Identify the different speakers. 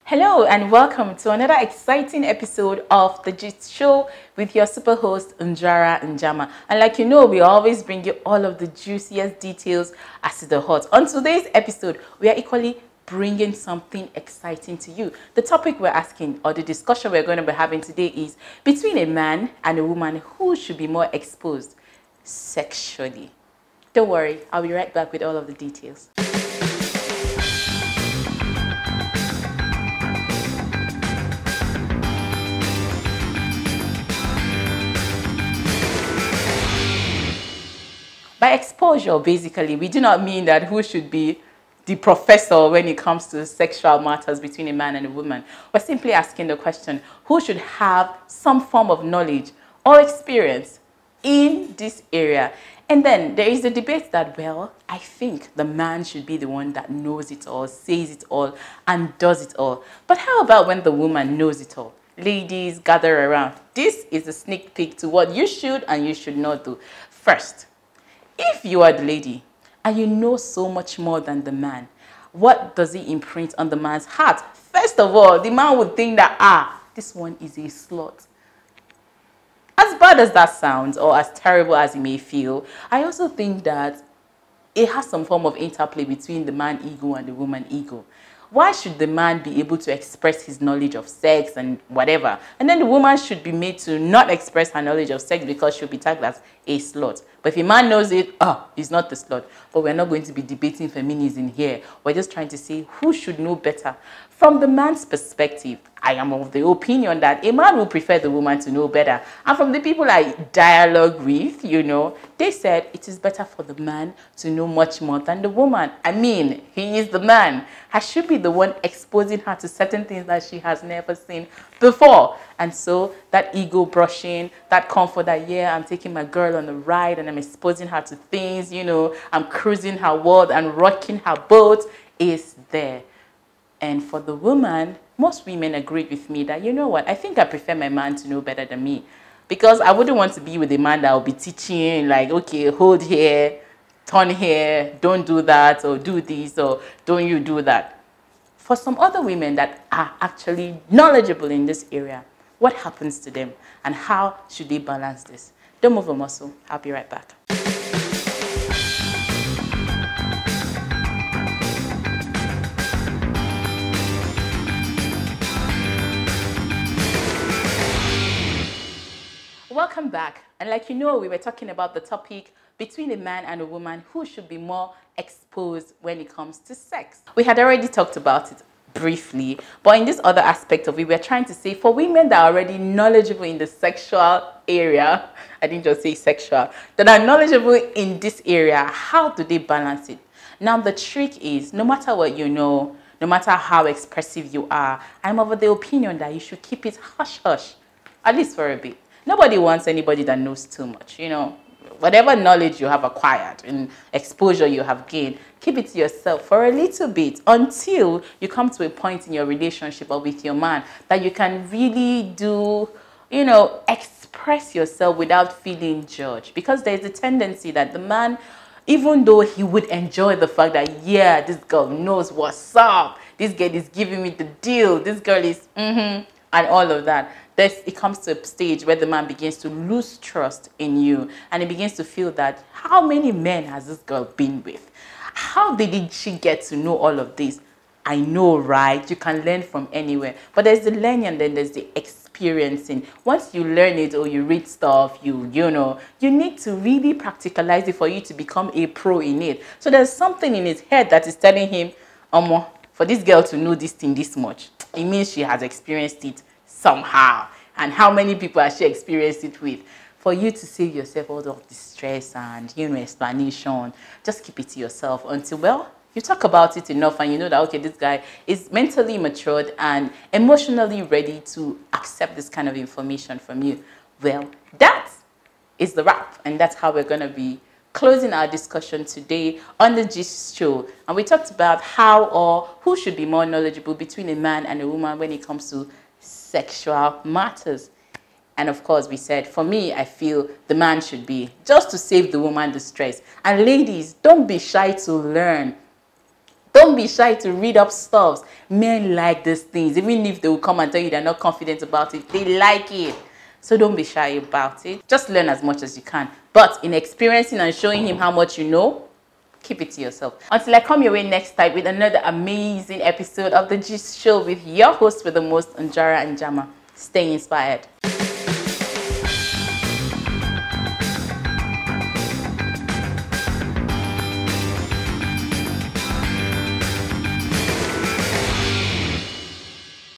Speaker 1: Hello and welcome to another exciting episode of The Gist Show with your super host Njara Njama. And like you know, we always bring you all of the juiciest details as to the hot. On today's episode, we are equally bringing something exciting to you. The topic we're asking, or the discussion we're going to be having today, is between a man and a woman, who should be more exposed sexually? Don't worry, I'll be right back with all of the details. By exposure, basically, we do not mean that who should be the professor when it comes to sexual matters between a man and a woman. We're simply asking the question, who should have some form of knowledge or experience in this area? And then there is the debate that, well, I think the man should be the one that knows it all, says it all, and does it all. But how about when the woman knows it all? Ladies, gather around. This is a sneak peek to what you should and you should not do. First, if you are the lady and you know so much more than the man, what does it imprint on the man's heart? First of all, the man would think that, this one is a slut. As bad as that sounds, or as terrible as it may feel, I also think that it has some form of interplay between the man ego and the woman ego. Why should the man be able to express his knowledge of sex and whatever? And then the woman should be made to not express her knowledge of sex because she'll be tagged as a slut. But if a man knows it, he's not the slut. But we're not going to be debating feminism here. We're just trying to say who should know better. From the man's perspective, I am of the opinion that a man will prefer the woman to know better. And from the people I dialogue with, they said it is better for the man to know much more than the woman. I mean, he is the man. I should be the one exposing her to certain things that she has never seen before. And so that ego brushing, that comfort that, I'm taking my girl on a ride and I'm exposing her to things, I'm cruising her world and rocking her boat is there. And for the woman, most women agreed with me that, I think I prefer my man to know better than me. Because I wouldn't want to be with a man that will be teaching, like, okay, hold here, turn here, don't do that, or do this, or don't you do that. For some other women that are actually knowledgeable in this area, what happens to them? And how should they balance this? Don't move a muscle. I'll be right back. Welcome back. And like we were talking about the topic between a man and a woman, who should be more exposed when it comes to sex. We had already talked about it briefly, but in this other aspect of it, we're trying to say for women that are already knowledgeable in the sexual area, I didn't just say sexual, that are knowledgeable in this area, how do they balance it? Now, the trick is, no matter what you know, no matter how expressive you are, I'm of the opinion that you should keep it hush-hush, at least for a bit. Nobody wants anybody that knows too much, Whatever knowledge you have acquired and exposure you have gained, keep it to yourself for a little bit until you come to a point in your relationship or with your man that you can really do, express yourself without feeling judged. Because there's a tendency that the man, even though he would enjoy the fact that, this girl knows what's up, this girl is giving me the deal, this girl is, and all of that. It comes to a stage where the man begins to lose trust in you and he begins to feel that, how many men has this girl been with? How did she get to know all of this? I know, right? You can learn from anywhere. But there's the learning and then there's the experiencing. Once you learn it or you read stuff, you need to really practicalize it for you to become a pro in it. So there's something in his head that is telling him, for this girl to know this thing this much, it means she has experienced it somehow. And how many people has she experienced it with? For you to save yourself all of the stress and explanation, just keep it to yourself until you talk about it enough and you know that, okay, this guy is mentally matured and emotionally ready to accept this kind of information from you. Well, that is the wrap, and that's how we're going to be closing our discussion today on the Gist Show. And we talked about how or who should be more knowledgeable between a man and a woman when it comes to sexual matters. And of course, we said, for me, I feel the man should be, just to save the woman the stress. And ladies, don't be shy to learn. Don't be shy to read up stuffs. Men like these things. Even if they will come and tell you they're not confident about it, they like it. So don't be shy about it. Just learn as much as you can. But in experiencing and showing him how much you know, keep it to yourself. Until I come your way next time with another amazing episode of The Gist Show with your host with the most, Njara and Jama. Stay inspired.